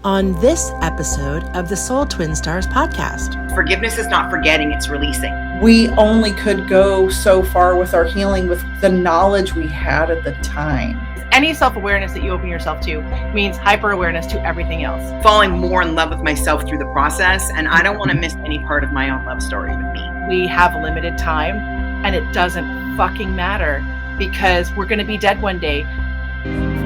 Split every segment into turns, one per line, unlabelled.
On this episode of the Soul Twin Stars podcast.
Forgiveness is not forgetting, it's releasing.
We only could go so far with our healing with the knowledge we had at the time.
Any self-awareness that you open yourself to means hyper-awareness to everything else.
Falling more in love with myself through the process, and I don't want to miss any part of my own love story with me.
We have limited time, and it doesn't fucking matter because we're going to be dead one day.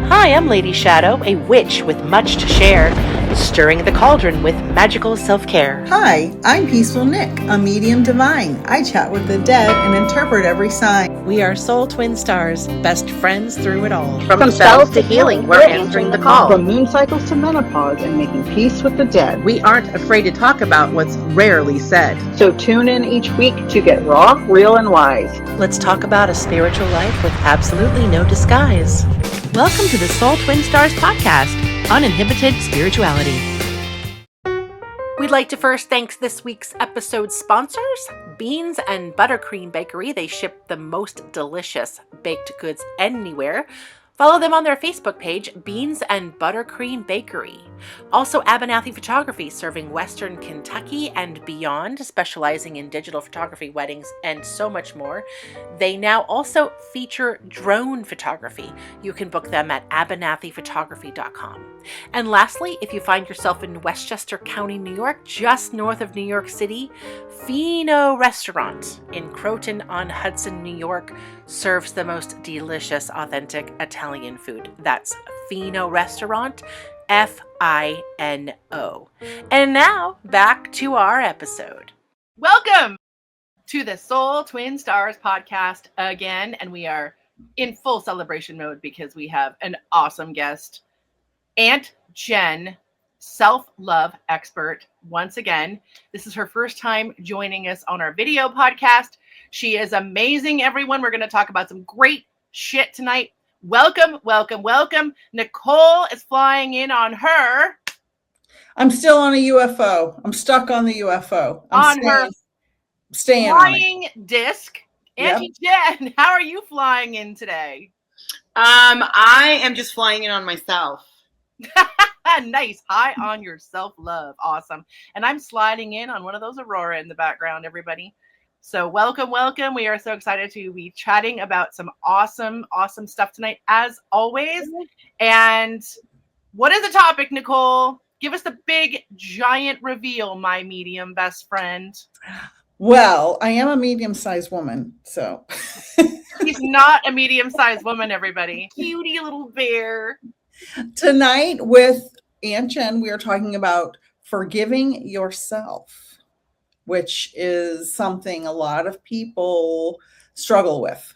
Hi, I'm Lady Shadow, a witch with much to share, stirring the cauldron with magical self-care.
Hi, I'm Peaceful Nik, a medium divine. I chat with the dead and interpret every sign.
We are Soul Twin Stars, best friends through it all.
From spells to healing, we're answering the call.
From moon cycles to menopause and making peace with the dead.
We aren't afraid to talk about what's rarely said.
So tune in each week to get raw, real, and wise.
Let's talk about a spiritual life with absolutely no disguise. Welcome to the Soul Twin Stars podcast, Uninhibited Spirituality. We'd like to first thank this week's episode sponsors, Beans and Buttercream Bakery. They ship the most delicious baked goods anywhere. Follow them on their Facebook page, Beans and Buttercream Bakery. Also, Abernathy Photography, serving Western Kentucky and beyond, specializing in digital photography, weddings, and so much more. They now also feature drone photography. You can book them at abernathyphotography.com. And lastly, if you find yourself in Westchester County, New York, just north of New York City, Fino Restaurant in Croton-on-Hudson, New York, serves the most delicious, authentic Italian food. That's Fino Restaurant, Fino. And now, back to our episode.
Welcome to the Soul Twin Stars podcast again, and we are in full celebration mode because we have an awesome guest, Aunt Jen, self-love expert. Once again, this is her first time joining us on our video podcast. She is amazing, everyone. We're going to talk about some great shit tonight. Welcome, welcome, welcome. Nicole is flying in on her.
I'm still on a UFO. I'm stuck on the UFO.
Her
staying
flying disc.
Yep.
Auntie Jen, how are you flying in today?
I am just flying in on myself.
Nice. High on your self-love. Awesome. And I'm sliding in on one of those Aurora in the background, everybody. So welcome, welcome. We are so excited to be chatting about some awesome, awesome stuff tonight, as always. And what is the topic, Nicole? Give us the big, giant reveal, my medium best friend.
Well, I am a medium-sized woman, so.
He's not a medium-sized woman, everybody. Cutie little bear.
Tonight with Aunt Jen, we are talking about forgiving yourself, which is something a lot of people struggle with.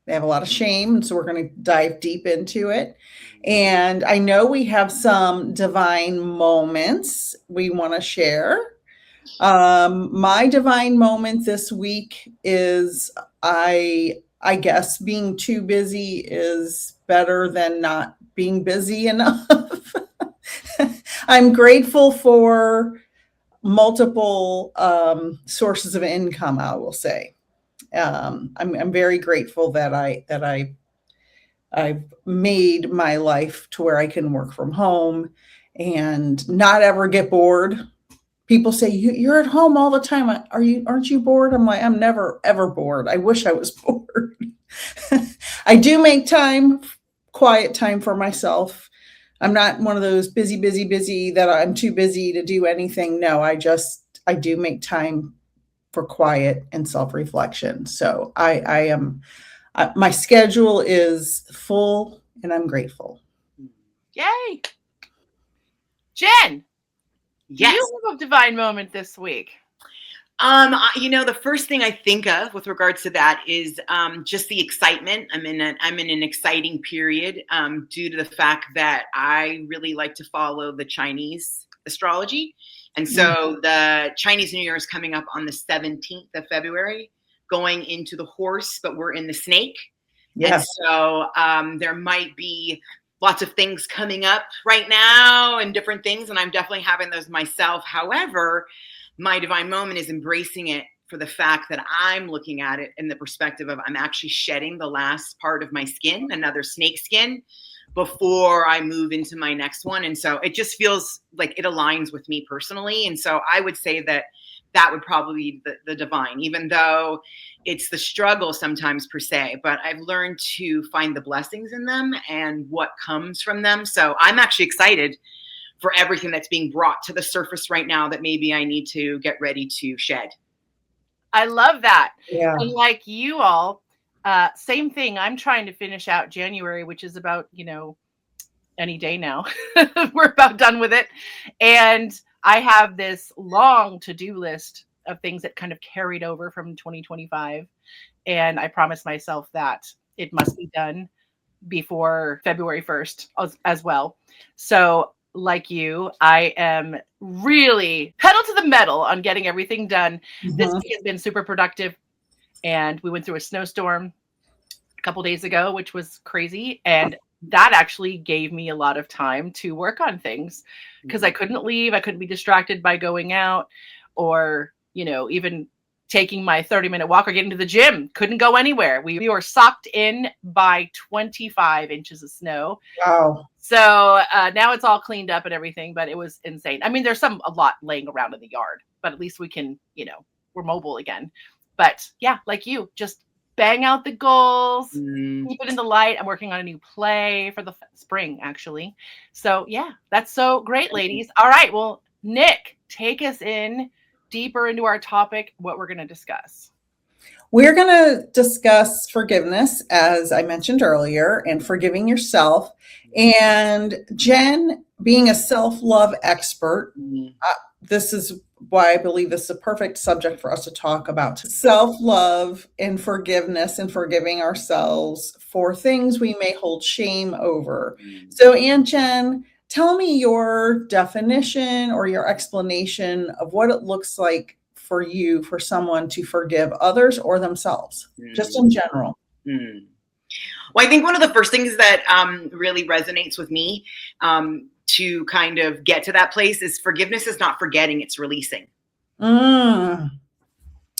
They have a lot of shame, so we're going to dive deep into it. And I know we have some divine moments we want to share. My divine moment this week is, I guess being too busy is better than not being busy enough. I'm grateful for multiple sources of income, I will say. I'm very grateful that I've made my life to where I can work from home and not ever get bored. People say, you're at home all the time. Aren't you bored? I'm like, I'm never, ever bored. I wish I was bored. I do make time, quiet time for myself. I'm not one of those busy that I'm too busy to do anything. No, I do make time for quiet and self-reflection. So I am, my schedule is full and I'm grateful.
Yay. Jen.
Yes.
You have a divine moment this week.
The first thing I think of with regards to that is just the excitement. I'm in an exciting period due to the fact that I really like to follow the Chinese astrology. And so the Chinese New Year is coming up on the 17th of February, going into the horse, but we're in the snake. Yes. And so there might be lots of things coming up right now and different things. And I'm definitely having those myself. However, my divine moment is embracing it for the fact that I'm looking at it in the perspective of I'm actually shedding the last part of my skin, another snake skin, before I move into my next one. And so it just feels like it aligns with me personally. And so I would say that that would probably be the divine, even though it's the struggle sometimes per se, but I've learned to find the blessings in them and what comes from them. So I'm actually excited for everything that's being brought to the surface right now that maybe I need to get ready to shed.
I love that.
Yeah.
And like you all, same thing. I'm trying to finish out January, which is about, any day now. We're about done with it. And I have this long to-do list of things that kind of carried over from 2025. And I promised myself that it must be done before February 1st as well. So like you, I am really pedal to the metal on getting everything done. This week has been super productive. And we went through a snowstorm a couple days ago, which was crazy. And that actually gave me a lot of time to work on things because I couldn't leave. I couldn't be distracted by going out or, even taking my 30-minute walk or getting to the gym. Couldn't go anywhere. We were socked in by 25 inches of snow.
Wow.
So now it's all cleaned up and everything, but it was insane. I mean, there's a lot laying around in the yard, but at least we can, we're mobile again. But yeah, like you, just bang out the goals, keep it in the light. I'm working on a new play for the spring, actually. So yeah, that's so great, ladies. All right. Well, Nik, take us in deeper into our topic, what we're going to discuss.
We're going to discuss forgiveness, as I mentioned earlier, and forgiving yourself. And Jen, being a self-love expert, this is why I believe this is a perfect subject for us to talk about. Self-love and forgiveness and forgiving ourselves for things we may hold shame over. So, Aunt Jen, tell me your definition or your explanation of what it looks like for you, for someone to forgive others or themselves, just in general.
Well, I think one of the first things that really resonates with me to kind of get to that place is forgiveness is not forgetting, it's releasing.
I'm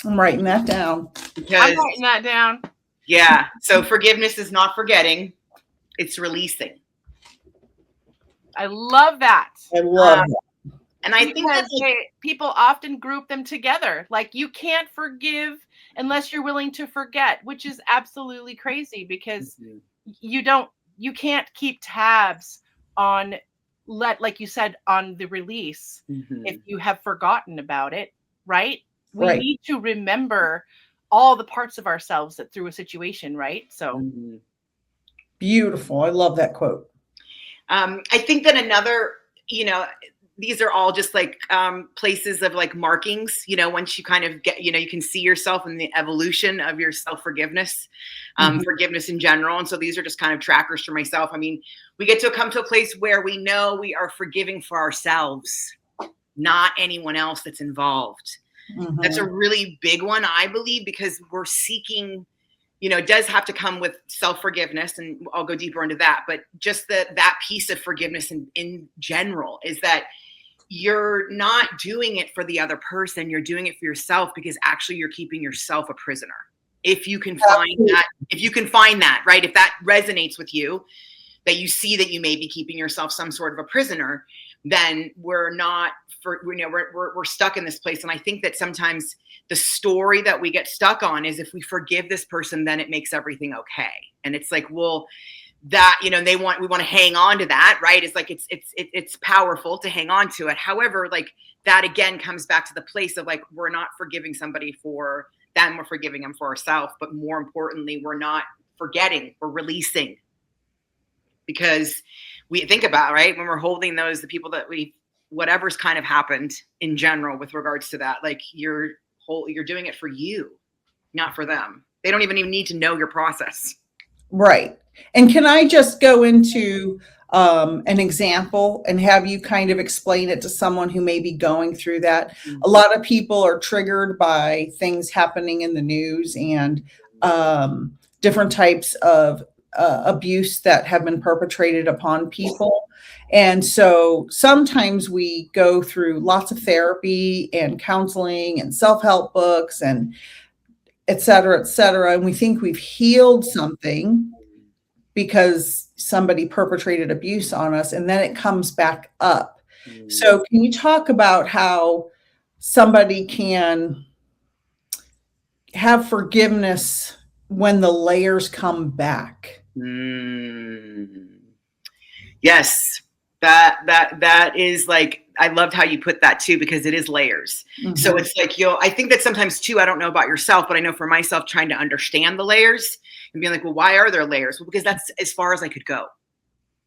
writing that down.
I'm writing that down.
Yeah. So forgiveness is not forgetting, it's releasing.
I love that.
I love that.
And I think that
people often group them together. Like you can't forgive unless you're willing to forget, which is absolutely crazy because you can't keep tabs on like you said, on the release if you have forgotten about it, right? We need to remember all the parts of ourselves that through a situation, right? So
beautiful. I love that quote.
I think that another, these are all just like places of like markings, once you kind of get, you can see yourself in the evolution of your self-forgiveness, forgiveness in general. And so these are just kind of trackers for myself. I mean, we get to come to a place where we know we are forgiving for ourselves, not anyone else that's involved. That's a really big one, I believe, because we're seeking, it does have to come with self-forgiveness, and I'll go deeper into that. But just that piece of forgiveness in general is that you're not doing it for the other person. You're doing it for yourself because actually you're keeping yourself a prisoner. If you can find that, right? If that resonates with you, that you see that you may be keeping yourself some sort of a prisoner, then we're stuck in this place. And I think that sometimes the story that we get stuck on is if we forgive this person, then it makes everything okay. And it's like, well, that, we want to hang on to that, right? It's like, it's powerful to hang on to it. However, like that again comes back to the place of like, we're not forgiving somebody for them, we're forgiving them for ourselves. But more importantly, we're not forgetting, we're releasing. Because we think about, right, when we're holding the people that whatever's kind of happened in general with regards to that, like you're doing it for you, not for them. They don't even need to know your process.
Right. And can I just go into an example and have you kind of explain it to someone who may be going through that? A lot of people are triggered by things happening in the news and different types of abuse that have been perpetrated upon people. And so sometimes we go through lots of therapy and counseling and self-help books and et cetera, and we think we've healed something because somebody perpetrated abuse on us, and then it comes back up. So can you talk about how somebody can have forgiveness when the layers come back?
Yes, that is like, I loved how you put that too, because it is layers. So it's like, I think that sometimes too, I don't know about yourself, but I know for myself, trying to understand the layers and being like, well, why are there layers? Well, because that's as far as I could go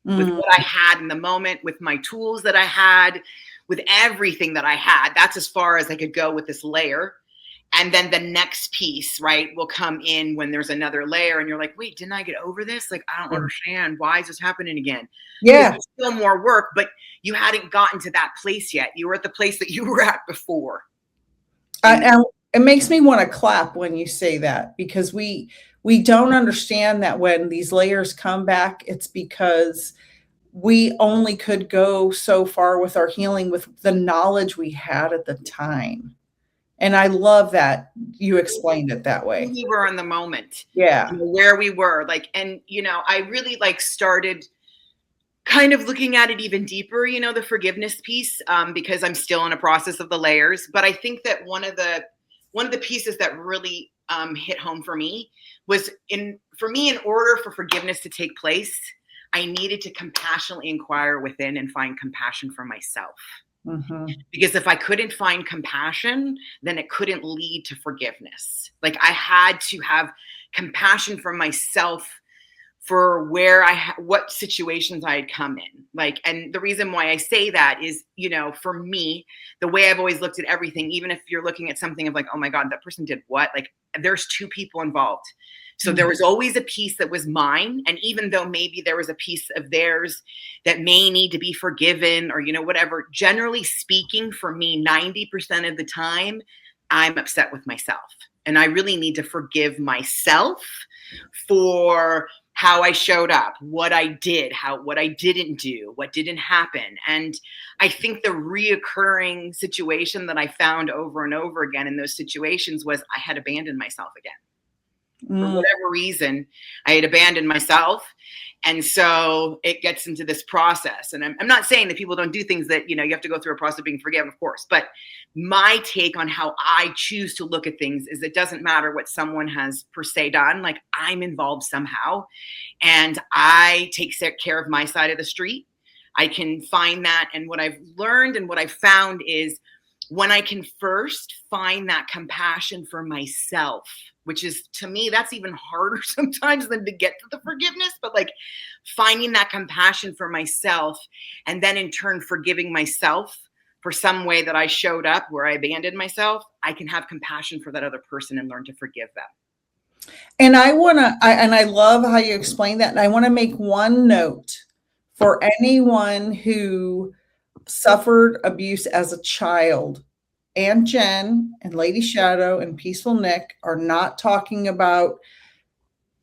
with what I had in the moment, with my tools that I had, with everything that I had. That's as far as I could go with this layer. And then the next piece, right, will come in when there's another layer and you're like, wait, didn't I get over this? Like, I don't understand. Why is this happening again?
Yeah.
There's still more work, but you hadn't gotten to that place yet. You were at the place that you were at before.
And it makes me want to clap when you say that, because we don't understand that when these layers come back, it's because we only could go so far with our healing with the knowledge we had at the time. And I love that you explained it that way.
We were in the moment.
Yeah.
Where we were, like, and, I really started kind of looking at it even deeper, the forgiveness piece, because I'm still in a process of the layers. But I think that one of the pieces that really hit home for me was in order for forgiveness to take place, I needed to compassionately inquire within and find compassion for myself. Because if I couldn't find compassion, then it couldn't lead to forgiveness. Like, I had to have compassion for myself for what situations I had come in. Like, and the reason why I say that is, for me, the way I've always looked at everything, even if you're looking at something of like, oh my God, that person did what? Like, there's two people involved. So there was always a piece that was mine. And even though maybe there was a piece of theirs that may need to be forgiven or, whatever, generally speaking, for me, 90% of the time, I'm upset with myself. And I really need to forgive myself for how I showed up, what I did, what I didn't do, what didn't happen. And I think the reoccurring situation that I found over and over again in those situations was I had abandoned myself again. For whatever reason, I had abandoned myself. And so it gets into this process. And I'm not saying that people don't do things that, you have to go through a process of being forgiven, of course. But my take on how I choose to look at things is it doesn't matter what someone has per se done. Like, I'm involved somehow. And I take care of my side of the street. I can find that. And what I've learned and what I've found is when I can first find that compassion for myself, which is, to me, that's even harder sometimes than to get to the forgiveness, but like finding that compassion for myself and then in turn forgiving myself for some way that I showed up where I abandoned myself, I can have compassion for that other person and learn to forgive them.
And I love how you explain that. And I want to make one note for anyone who suffered abuse as a child. Aunt Jen and Lady Shadow and Peaceful Nick are not talking about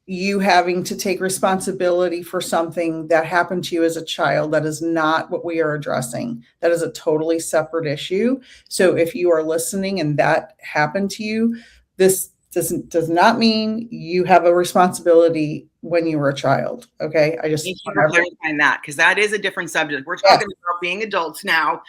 you having to take responsibility for something that happened to you as a child. That is not what we are addressing. That is a totally separate issue. So if you are listening and that happened to you, this does not mean you have a responsibility when you were a child. Okay. I just
thank you for clarifying that, because that is a different subject. We're talking about being adults now,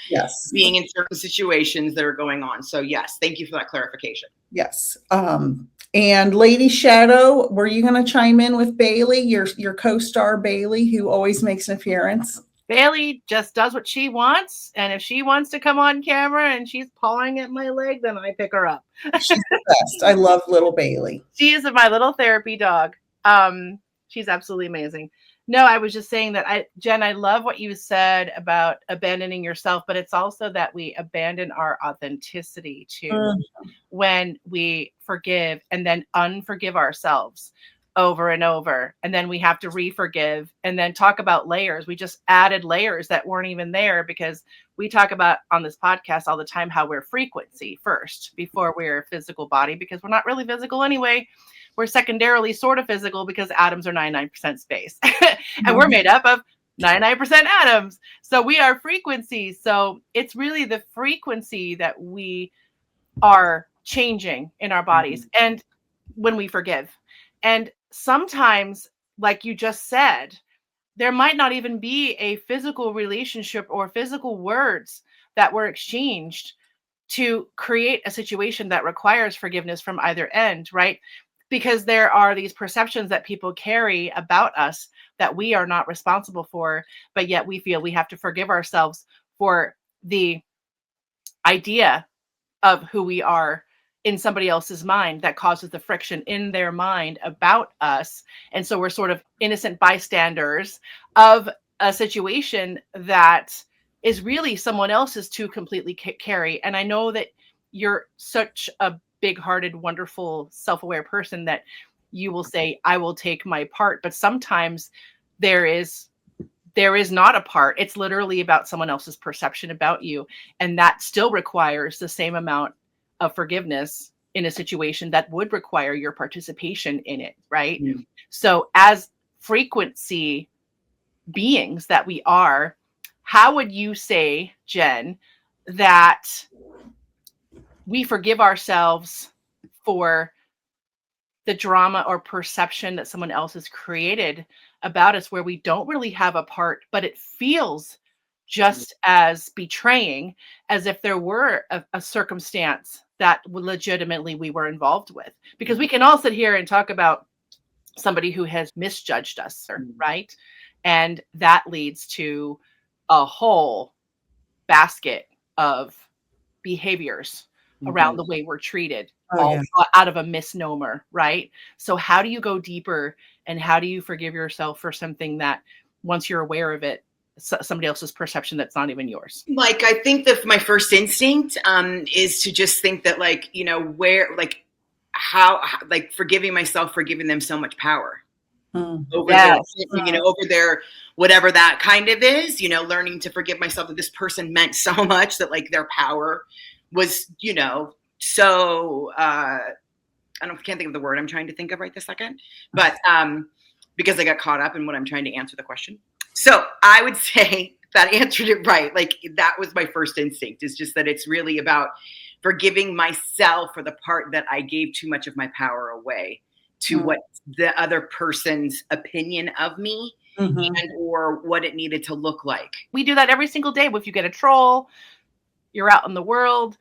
being in certain situations that are going on. So yes, thank you for that clarification.
Yes. And Lady Shadow, were you going to chime in with Bailey, your co-star Bailey, who always makes an appearance?
Bailey just does what she wants. And if she wants to come on camera and she's pawing at my leg, then I pick her up.
She's the best. I love little Bailey.
She is my little therapy dog. She's absolutely amazing. No, I was just saying that Jen, I love what you said about abandoning yourself, but it's also that we abandon our authenticity too when we forgive and then unforgive ourselves over and over. And then we have to re-forgive and then talk about layers. We just added layers that weren't even there because we talk about on this podcast all the time how we're frequency first before we're physical body, because we're not really physical anyway. We're secondarily sort of physical because atoms are 99% space and we're made up of 99% atoms. So we are frequencies. So it's really the frequency that we are changing in our bodies and when we forgive. And sometimes, like you just said, there might not even be a physical relationship or physical words that were exchanged to create a situation that requires forgiveness from either end, right? Because there are these perceptions that people carry about us that we are not responsible for, but yet we feel we have to forgive ourselves for the idea of who we are in somebody else's mind that causes the friction in their mind about us. And so we're sort of innocent bystanders of a situation that is really someone else's to completely carry. And I know that you're such a big-hearted, wonderful, self-aware person that you will say, I will take my part. But sometimes there is not a part. It's literally about someone else's perception about you. And that still requires the same amount of forgiveness in a situation that would require your participation in it, right? Mm. So as frequency beings that we are, how would you say, Jen, that we forgive ourselves for the drama or perception that someone else has created about us where we don't really have a part, but it feels just as betraying as if there were a circumstance that legitimately we were involved with? Because we can all sit here and talk about somebody who has misjudged us, right? And that leads to a whole basket of behaviors around the way we're treated, out of a misnomer, right? So how do you go deeper, and how do you forgive yourself for something that once you're aware of it, somebody else's perception that's not even yours?
Like, I think that my first instinct is to just think that, like, you know, how forgiving myself for giving them so much power over their, you know, over their, whatever that kind of is, you know, learning to forgive myself that this person meant so much, that like their power was, you know, so, can't think of the word I'm trying to think of right this second, but because I got caught up in what I'm trying to answer the question. So I would say that answered it right. Like, that was my first instinct, is just that it's really about forgiving myself for the part that I gave too much of my power away to what the other person's opinion of me and or what it needed to look like.
We do that every single day. If you get a troll, you're out in the world,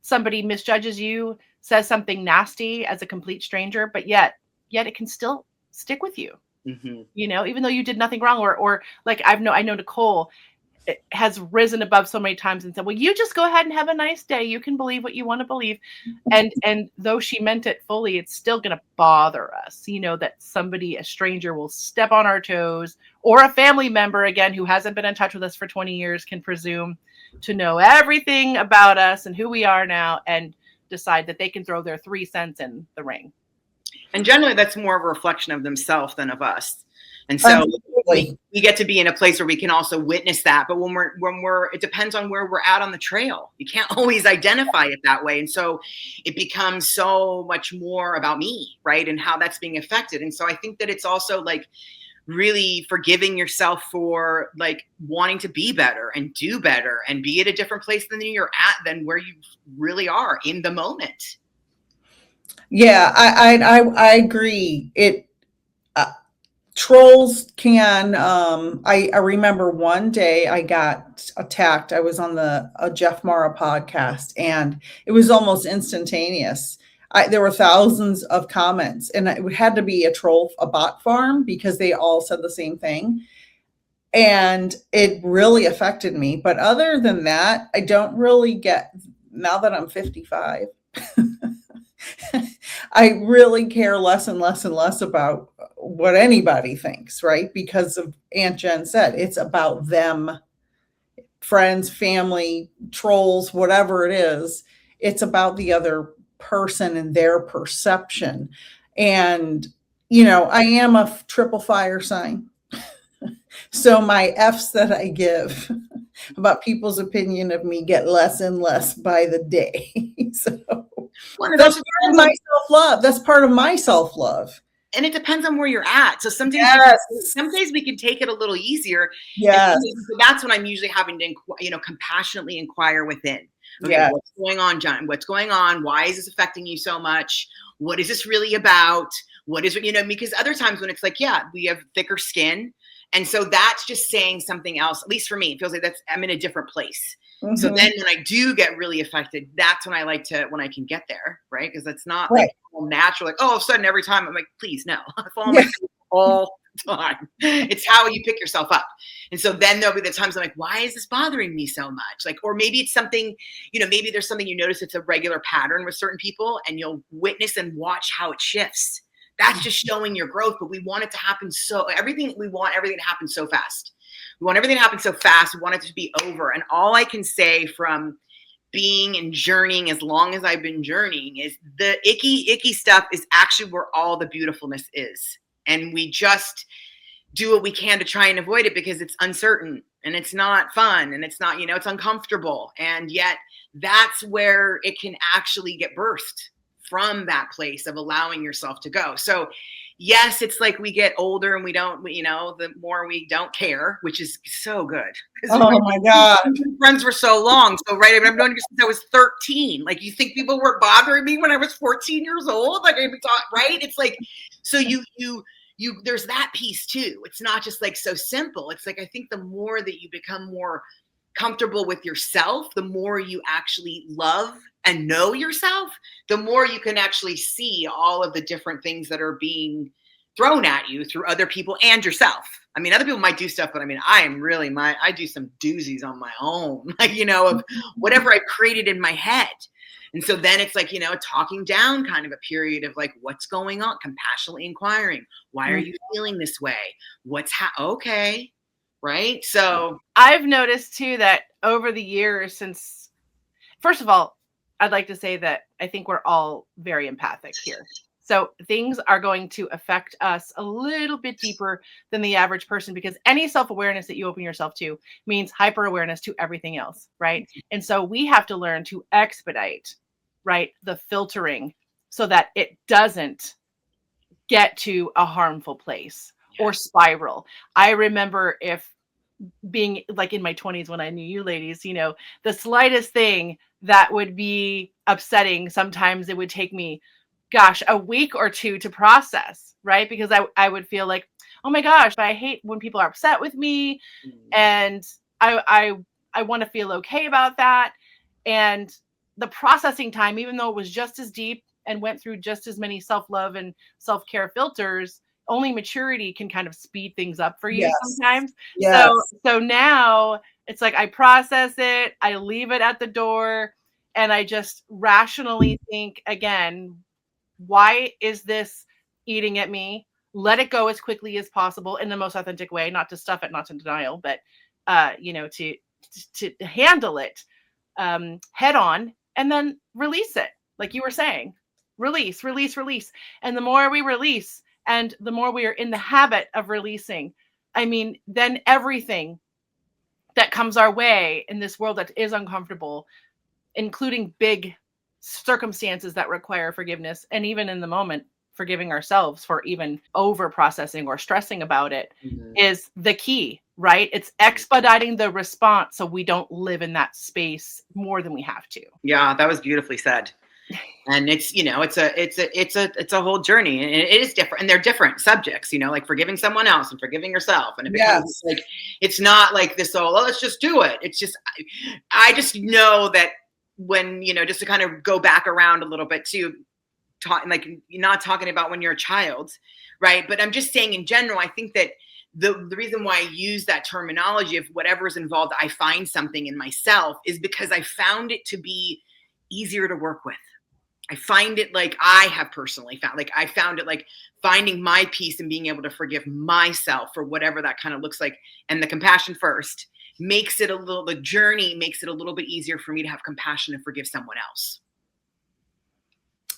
somebody misjudges you, says something nasty as a complete stranger, but yet it can still stick with you. You know, even though you did nothing wrong, or like I know Nicole has risen above so many times and said, well, you just go ahead and have a nice day. You can believe what you want to believe. And though she meant it fully, it's still going to bother us, you know, that somebody, a stranger, will step on our toes, or a family member, again, who hasn't been in touch with us for 20 years can presume to know everything about us and who we are now and decide that they can throw their 3 cents in the ring.
And generally that's more of a reflection of themselves than of us. And so we get to be in a place where we can also witness that. But when we're, it depends on where we're at on the trail. You can't always identify it that way. And so it becomes so much more about me, right? And how that's being affected. And so I think that it's also like really forgiving yourself for like wanting to be better and do better and be at a different place than you're at, than where you really are in the moment.
Yeah, I agree. Trolls can, I remember one day I got attacked. I was on a Jeff Mara podcast, and it was almost instantaneous. There were thousands of comments, and it had to be a bot farm, because they all said the same thing. And it really affected me. But other than that, I don't really get, now that I'm 55, I really care less and less and less about what anybody thinks, right? Because of Aunt Jen said, it's about them, friends, family, trolls, whatever it is. It's about the other person and their perception. And, you know, I am a triple fire sign. So my F's that I give about people's opinion of me get less and less by the day. So that's part of my self-love. That's part of my self-love.
And it depends on where you're at. So some days, some days we can take it a little easier.
Yes.
So that's when I'm usually having to, you know, compassionately inquire within. Okay, what's going on, John? What's going on? Why is this affecting you so much? What is this really about? What is it, you know, because other times when it's like, yeah, we have thicker skin And so that's just saying something else. At least for me, it feels like I'm in a different place.
Mm-hmm.
So then when I do get really affected, that's when when I can get there, right? Because it's not
Right.
like natural, like, all of a sudden every time I'm like, please, no, I fall on
Yeah.
my face all the time. It's how you pick yourself up. And so then there'll be the times I'm like, why is this bothering me so much? Like, or maybe it's something, maybe there's something you notice it's a regular pattern with certain people, and you'll witness and watch how it shifts. That's just showing your growth, but we want it to happen everything to happen so fast. We want everything to happen so fast. We want it to be over. And all I can say from being and journeying as long as I've been journeying is the icky stuff is actually where all the beautifulness is. And we just do what we can to try and avoid it because it's uncertain and it's not fun and it's not, it's uncomfortable. And yet that's where it can actually get birthed from that place of allowing yourself to go. So yes, it's like we get older and we don't, the more we don't care, which is so good.
Oh my God.
Friends for so long. So, right. I mean, I've known you since I was 13. Like, you think people were bothering me when I was 14 years old? Like, right. It's like, so there's that piece too. It's not just like so simple. It's like, I think the more that you become more comfortable with yourself, the more you actually love and know yourself, the more you can actually see all of the different things that are being thrown at you through other people and yourself. I mean, other people might do stuff, but I mean, I do some doozies on my own, like, of whatever I created in my head. And so then it's like, talking down kind of a period of like, what's going on? Compassionately inquiring. Why are you feeling this way? Okay. Right. So
I've noticed too that over the years since, first of all, I'd like to say that I think we're all very empathic here. So things are going to affect us a little bit deeper than the average person, because any self-awareness that you open yourself to means hyper-awareness to everything else, right? And so we have to learn to expedite, right, the filtering so that it doesn't get to a harmful place or spiral. I remember being like in my 20s when I knew you ladies, the slightest thing that would be upsetting, sometimes it would take me, a week or two to process, right? Because I would feel like, oh my gosh, I hate when people are upset with me. And I want to feel okay about that. And the processing time, even though it was just as deep and went through just as many self-love and self-care filters, only maturity can kind of speed things up for you sometimes.
Yes.
So now it's like I process it, I leave it at the door, and I just rationally think again, why is this eating at me? Let it go as quickly as possible in the most authentic way, not to stuff it, not to denial, but to handle it head on and then release it. Like you were saying, release. And the more we release, and the more we are in the habit of releasing, I mean, then everything that comes our way in this world that is uncomfortable, including big circumstances that require forgiveness, and even in the moment, forgiving ourselves for even over processing or stressing about it, is the key, right? It's expediting the response so we don't live in that space more than we have to.
Yeah, that was beautifully said. And it's, it's a whole journey, and it is different, and they're different subjects, like forgiving someone else and forgiving yourself. And it becomes like, it's not like this, let's just do it. It's just, I just know that when, just to kind of go back around a little bit too, like you're not talking about when you're a child, right? But I'm just saying in general, I think that the reason why I use that terminology of whatever's involved, I find something in myself, is because I found it to be easier to work with. I find it like I have personally found, like I found it like finding my peace and being able to forgive myself for whatever that kind of looks like. And the compassion first makes it the journey makes it a little bit easier for me to have compassion and forgive someone else.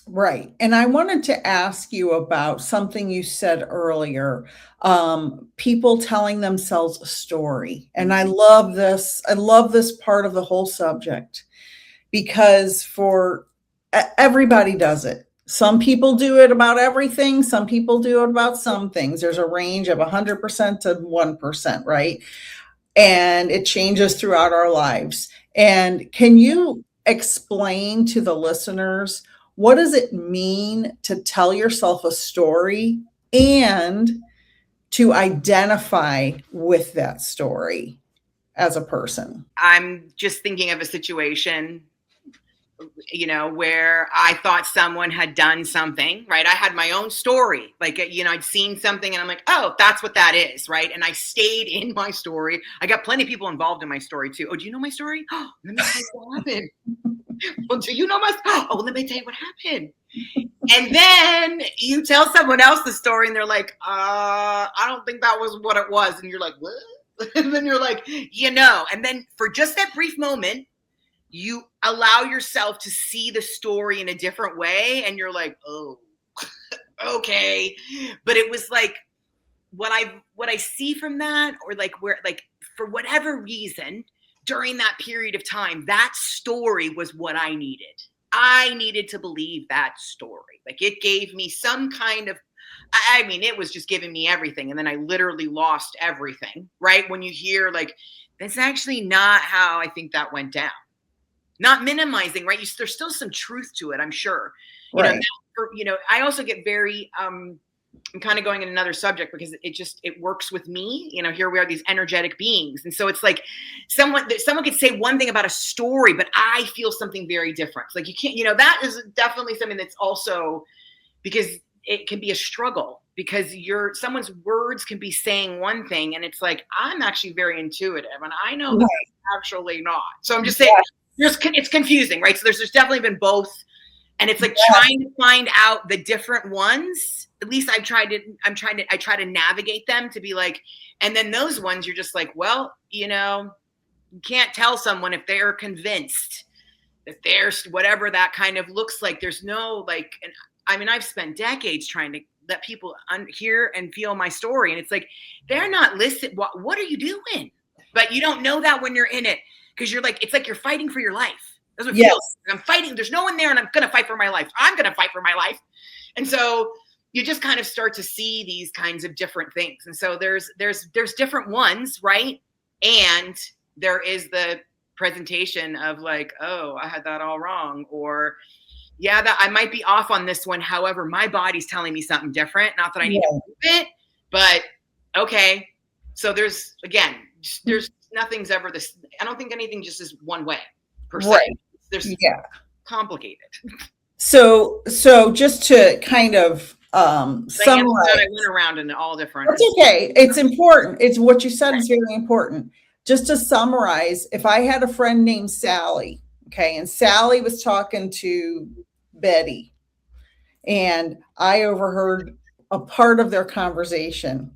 Right. And I wanted to ask you about something you said earlier, people telling themselves a story. And I love this. I love this part of the whole subject, because everybody does it. Some people do it about everything. Some people do it about some things. There's a range of 100% to 1%, right? And it changes throughout our lives. And can you explain to the listeners, what does it mean to tell yourself a story and to identify with that story as a person?
I'm just thinking of a situation, where I thought someone had done something, right? I had my own story. Like, I'd seen something and I'm like, oh, that's what that is, right? And I stayed in my story. I got plenty of people involved in my story too. Oh, do you know my story? Oh, let me tell you what happened. Well, do you know my story? Oh, let me tell you what happened. And then you tell someone else the story and they're like, I don't think that was what it was. And you're like, what? And then you're like, and then for just that brief moment, you allow yourself to see the story in a different way. And you're like, oh, okay. But it was like, what I see from that, or like where, like, for whatever reason, during that period of time, that story was what I needed. I needed to believe that story. Like, it gave me some kind of, it was just giving me everything. And then I literally lost everything, right? When you hear like, that's actually not how I think that went down. Not minimizing, right? There's still some truth to it, I'm sure.
Right.
I also get very, I'm kind of going in another subject because it works with me. Here we are, these energetic beings. And so it's like someone could say one thing about a story, but I feel something very different. Like, you can't, that is definitely something that's also, because it can be a struggle, because someone's words can be saying one thing. And it's like, I'm actually very intuitive and I know that it's actually not. So I'm just saying, it's confusing, right? So there's definitely been both. And it's like trying to find out the different ones. At least I try to navigate them to be like, and then those ones you're just like, well, you can't tell someone if they're convinced that there's whatever that kind of looks like. There's no like, and I've spent decades trying to let people hear and feel my story. And it's like, they're not listening. What are you doing? But you don't know that when you're in it, because you're like, it's like you're fighting for your life. That's what it feels like. I'm fighting. There's no one there and I'm going to fight for my life. I'm going to fight for my life. And so you just kind of start to see these kinds of different things. And so there's different ones, right? And there is the presentation of like, oh, I had that all wrong. Or that I might be off on this one. However, my body's telling me something different. Not that I need to move it, but okay. So there's nothing's ever this. I don't think anything just is one way per se.
Right.
There's complicated.
So just to kind of summarize,
I went around in all different.
That's okay. It's important. It's what you said is very important. Just to summarize, if I had a friend named Sally, okay, and Sally was talking to Betty, and I overheard a part of their conversation,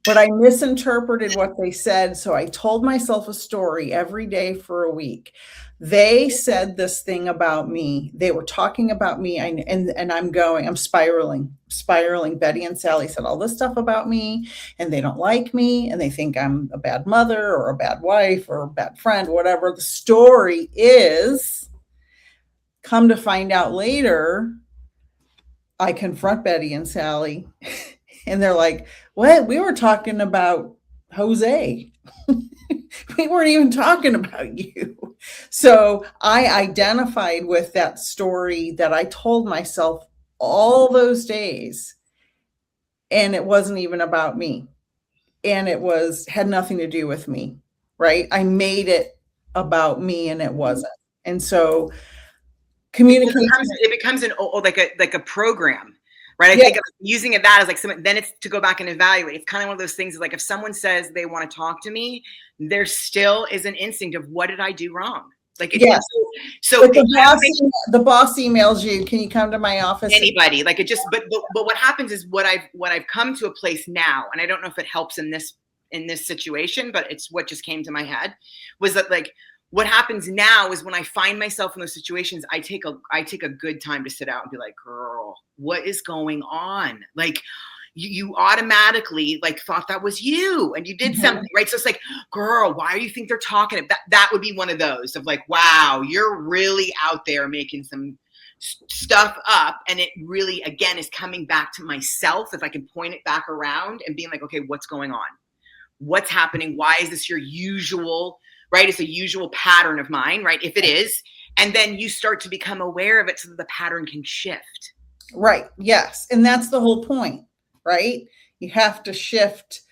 but I misinterpreted what they said. So I told myself a story every day for a week. They said this thing about me. They were talking about me, and I'm spiraling. Betty and Sally said all this stuff about me, and they don't like me, and they think I'm a bad mother or a bad wife or a bad friend, whatever the story is. Come to find out later, I confront Betty and Sally, and they're like, what? We were talking about Jose. We weren't even talking about you. So I identified with that story that I told myself all those days. And it wasn't even about me. And had nothing to do with me, right? I made it about me and it wasn't. And so communication.
It becomes like a program. Right. I think of using that as like something, then it's to go back and evaluate. It's kind of one of those things like if someone says they want to talk to me, there still is an instinct of what did I do wrong? Like, so
the boss emails you, can you come to my office?
Anybody like it just, but what happens is what I've come to a place now, and I don't know if it helps in this situation, but it's what just came to my head was that like, what happens now is when I find myself in those situations, I take a good time to sit out and be like, girl, what is going on? Like you automatically like thought that was you and you did something, right? So it's like, girl, why do you think they're talking? That would be one of those of like, wow, you're really out there making some stuff up. And it really, again, is coming back to myself. If I can point it back around and being like, okay, what's going on? What's happening? Why is this your usual, right? It's a usual pattern of mine, right? If it is, and then you start to become aware of it so that the pattern can shift.
Right. Yes. And that's the whole point, right? You have to shift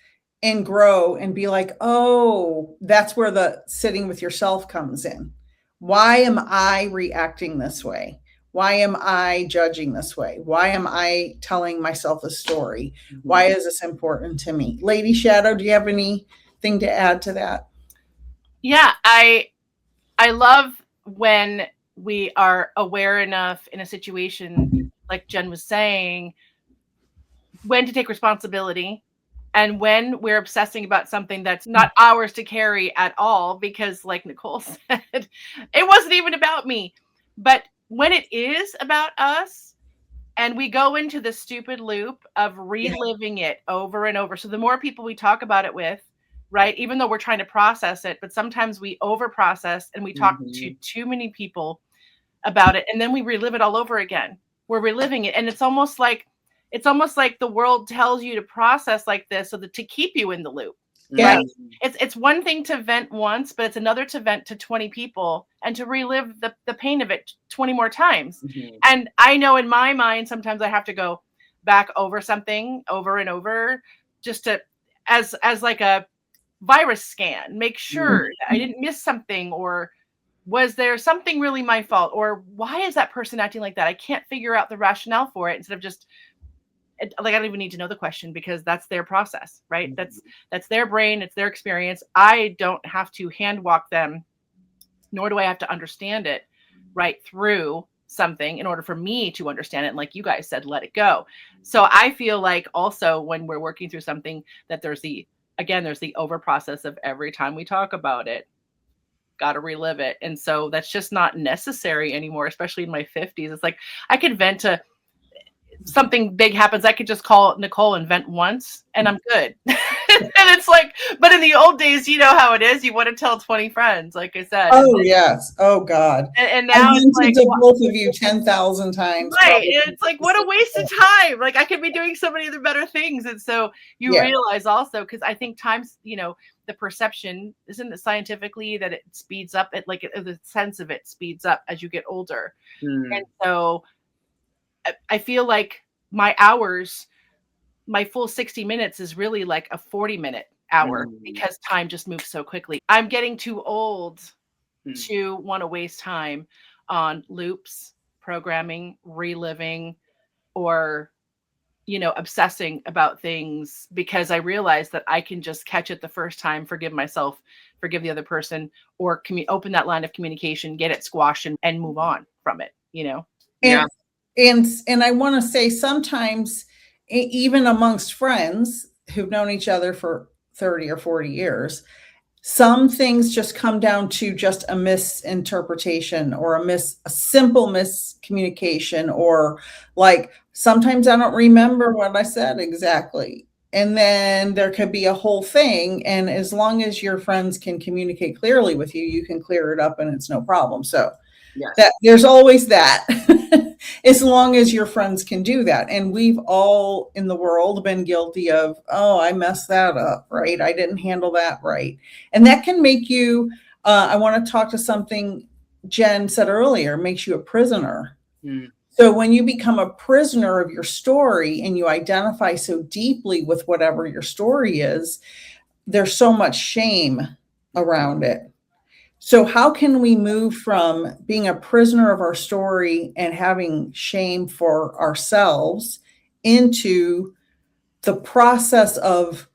and grow and be like, oh, that's where the sitting with yourself comes in. Why am I reacting this way? Why am I judging this way? Why am I telling myself a story? Why is this important to me? Lady Shadow, do you have anything to add to that?
Yeah, I love when we are aware enough in a situation, like Jen was saying, when to take responsibility and when we're obsessing about something that's not ours to carry at all, because like Nicole said, it wasn't even about me. But when it is about us and we go into the stupid loop of reliving it over and over. So the more people we talk about it with, right, even though we're trying to process it, but sometimes we over process and we talk to too many people about it, and then we relive it all over again. We're reliving it, and it's almost like the world tells you to process like this so that to keep you in the loop.
Yeah.
Right? It's one thing to vent once, but it's another to vent to 20 people and to relive the pain of it 20 more times. And I know in my mind, sometimes I have to go back over something over and over just to, as like a virus scan, make sure I didn't miss something, or was there something really my fault, or why is that person acting like that? I can't figure out the rationale for it, instead of just like, I don't even need to know the question, because that's their process, right? That's their brain, it's their experience. I don't have to hand walk them, nor do I have to understand it right through something in order for me to understand it. And like you guys said, let it go. So I feel like also when we're working through something, that there's the over process of every time we talk about it, got to relive it. And so that's just not necessary anymore, especially in my 50s. It's like I could vent to something big happens. I could just call Nicole and vent once and I'm good. And it's like, but in the old days, you know how it is. You want to tell 20 friends, like I said.
Oh, yes. Oh, God.
And now it's like,
to both of you 10,000 times.
Right.
Probably.
It's like, what a waste of time. Like I could be doing so many other better things. And so you realize also, because I think times, the perception, isn't it scientifically that it speeds up, the sense of it speeds up as you get older. And so I feel like my hours, my full 60 minutes is really like a 40-minute hour, because time just moves so quickly. I'm getting too old to want to waste time on loops, programming, reliving, or obsessing about things, because I realize that I can just catch it the first time, forgive myself, forgive the other person, or open that line of communication, get it squashed, and move on from it,
And I want to say, sometimes even amongst friends who've known each other for 30 or 40 years, some things just come down to just a misinterpretation, or a simple miscommunication, or like sometimes I don't remember what I said exactly. And then there could be a whole thing. And as long as your friends can communicate clearly with you, you can clear it up and it's no problem. So that there's always that, as long as your friends can do that. And we've all in the world been guilty of, oh, I messed that up, right? I didn't handle that right. And that can make you, I want to talk to something Jen said earlier, makes you a prisoner. So when you become a prisoner of your story and you identify so deeply with whatever your story is, there's so much shame around it. So how can we move from being a prisoner of our story and having shame for ourselves into the process of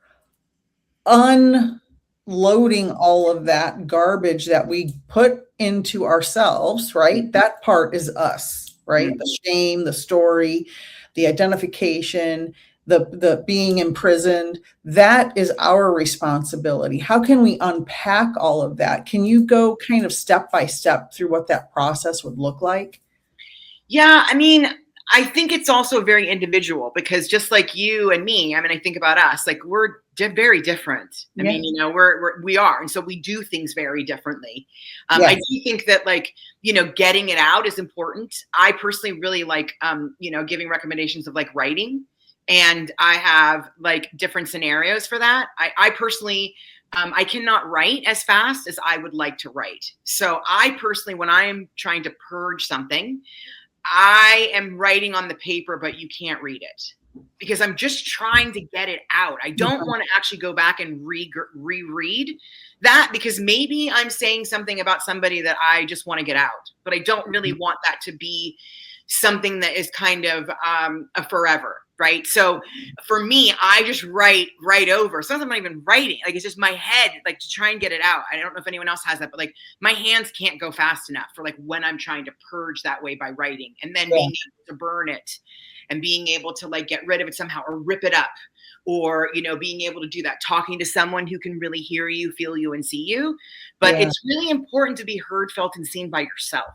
unloading all of that garbage that we put into ourselves, right? That part is us, right? The shame, the story, the identification, the being imprisoned, that is our responsibility. How can we unpack all of that? Can you go kind of step by step through what that process would look like?
Yeah, I mean, I think it's also very individual, because just like you and me, I mean, I think about us, like we're very different. I mean, we are. And so we do things very differently. I do think that getting it out is important. I personally really like, giving recommendations of like writing. And I have like different scenarios for that. I personally, I cannot write as fast as I would like to write. So I personally, when I am trying to purge something, I am writing on the paper, but you can't read it. because I'm just trying to get it out. I don't want to actually go back and reread that, because maybe I'm saying something about somebody that I just want to get out, but I don't really want that to be something that is kind of a forever, right? So for me, I just write over. Sometimes I'm not even writing. Like, it's just my head, like, to try and get it out. I don't know if anyone else has that, but like my hands can't go fast enough for like when I'm trying to purge that way by writing, and then being able to burn it and being able to like get rid of it somehow or rip it up, or, you know, being able to do that, talking to someone who can really hear you, feel you, and see you. But it's really important to be heard, felt, and seen by yourself,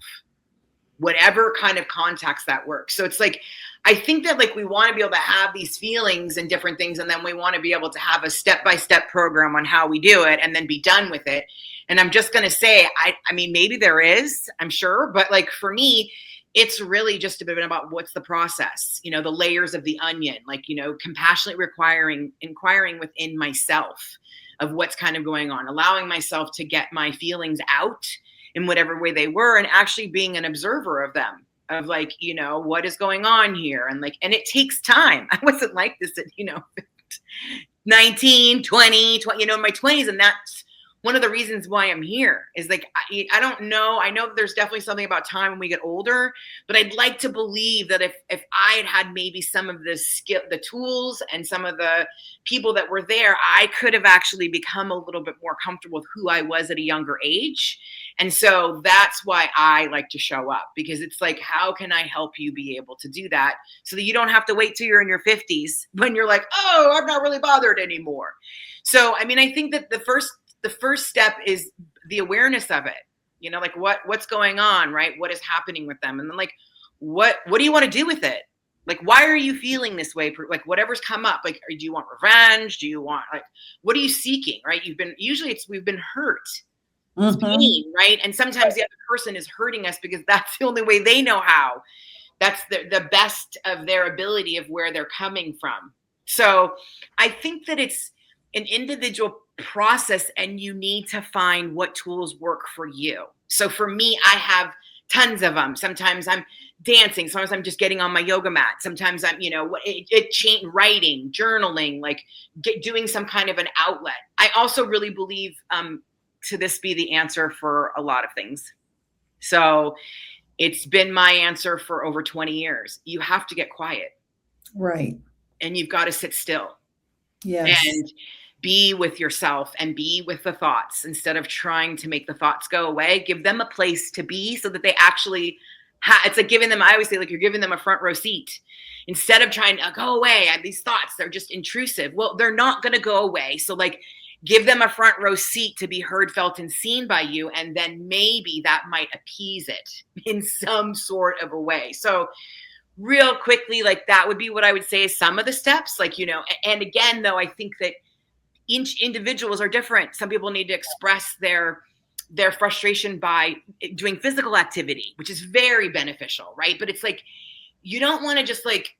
whatever kind of context that works. So it's like, I think that like we want to be able to have these feelings and different things, and then we want to be able to have a step-by-step program on how we do it and then be done with it. And I'm just going to say, I mean, maybe there is, I'm sure, but like for me, it's really just a bit about what's the process, you know, the layers of the onion, like, you know, compassionately inquiring within myself of what's kind of going on, allowing myself to get my feelings out in whatever way they were, and actually being an observer of them, of like, you know, what is going on here. And like, and it takes time. I wasn't like this at, you know, 19, 20, you know, my 20s. And that's one of the reasons why I'm here, is like, I don't know. I know that there's definitely something about time when we get older, but I'd like to believe that if I had maybe some of the skill, the tools, and some of the people that were there, I could have actually become a little bit more comfortable with who I was at a younger age. And so that's why I like to show up, because it's like, how can I help you be able to do that so that you don't have to wait till you're in your 50s when you're like, oh, I'm not really bothered anymore. So, I mean, I think that the first step is the awareness of it, you know, like what's going on, right? What is happening with them? And then like, what do you want to do with it? Like, why are you feeling this way? Like, whatever's come up, like, do you want revenge? Do you want, like, what are you seeking? Right? We've been hurt. It's pain, right? And sometimes the other person is hurting us because that's the only way they know how. That's the best of their ability of where they're coming from. So I think that it's an individual process, and you need to find what tools work for you. So for me, I have tons of them. Sometimes I'm dancing. Sometimes I'm just getting on my yoga mat. Sometimes I'm, you know, writing, journaling, like doing some kind of an outlet. I also really believe to this be the answer for a lot of things. So it's been my answer for over 20 years. You have to get quiet.
Right.
And you've got to sit still.
Yes.
And be with yourself and be with the thoughts, instead of trying to make the thoughts go away. Give them a place to be so that they actually it's like giving them, I always say, like, you're giving them a front row seat. Instead of trying to go away, I have these thoughts, they're just intrusive. Well, they're not going to go away. So like, give them a front row seat to be heard, felt, and seen by you. And then maybe that might appease it in some sort of a way. So real quickly, like, that would be what I would say is some of the steps, like, you know, and again, though, I think that each individuals are different. Some people need to express their frustration by doing physical activity, which is very beneficial, right? But it's like, you don't want to just like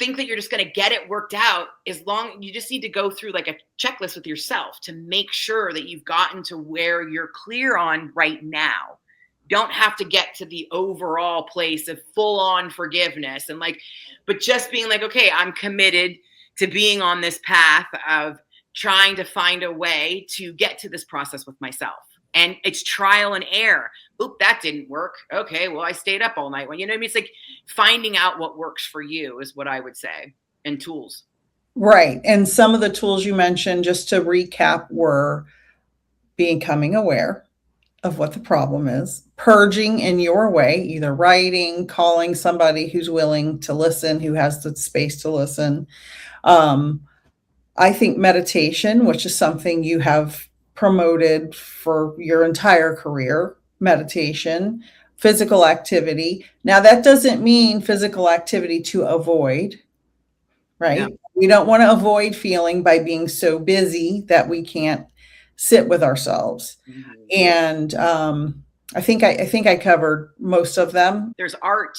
think that you're just going to get it worked out. You just need to go through like a checklist with yourself to make sure that you've gotten to where you're clear on right now. Don't have to get to the overall place of full on forgiveness and like, but just being like, okay, I'm committed to being on this path of trying to find a way to get to this process with myself. And it's trial and error. Oop, that didn't work. Okay, well, I stayed up all night. Well, you know what I mean? It's like finding out what works for you is what I would say, and tools.
Right. And some of the tools you mentioned, just to recap, were becoming aware of what the problem is, purging in your way, either writing, calling somebody who's willing to listen, who has the space to listen. I think meditation, which is something you have promoted for your entire career, meditation, physical activity. Now, that doesn't mean physical activity to avoid, right? Yeah. We don't want to avoid feeling by being so busy that we can't sit with ourselves. Mm-hmm. And I think I covered most of them.
There's art.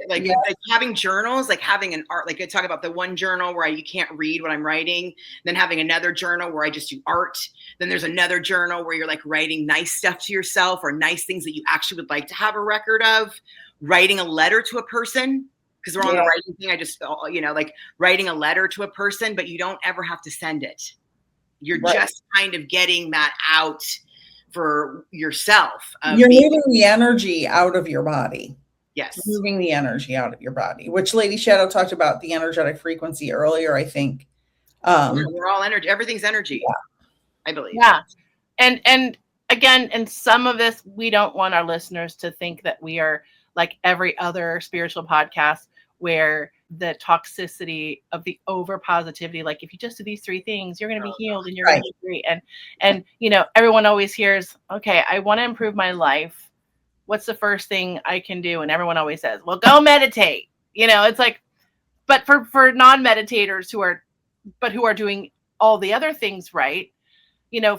Like having journals, like having an art, like I talk about the one journal where you can't read what I'm writing, then having another journal where I just do art. Then there's another journal where you're like writing nice stuff to yourself or nice things that you actually would like to have a record of, writing a letter to a person, because we're on the writing thing. I just, like writing a letter to a person, but you don't ever have to send it. You're just kind of getting that out for yourself.
You're moving the energy out of your body.
Yes.
Moving the energy out of your body, which Lady Shadow talked about the energetic frequency earlier, I think.
We're all energy. Everything's energy. Yeah. I believe.
Yeah. And again, and some of this, we don't want our listeners to think that we are like every other spiritual podcast where the toxicity of the over positivity, like if you just do these 3 things, you're going to be healed and you're going to be great. And, everyone always hears, okay, I want to improve my life. What's the first thing I can do? And everyone always says, well, go meditate. It's like, but for non-meditators who are doing all the other things right,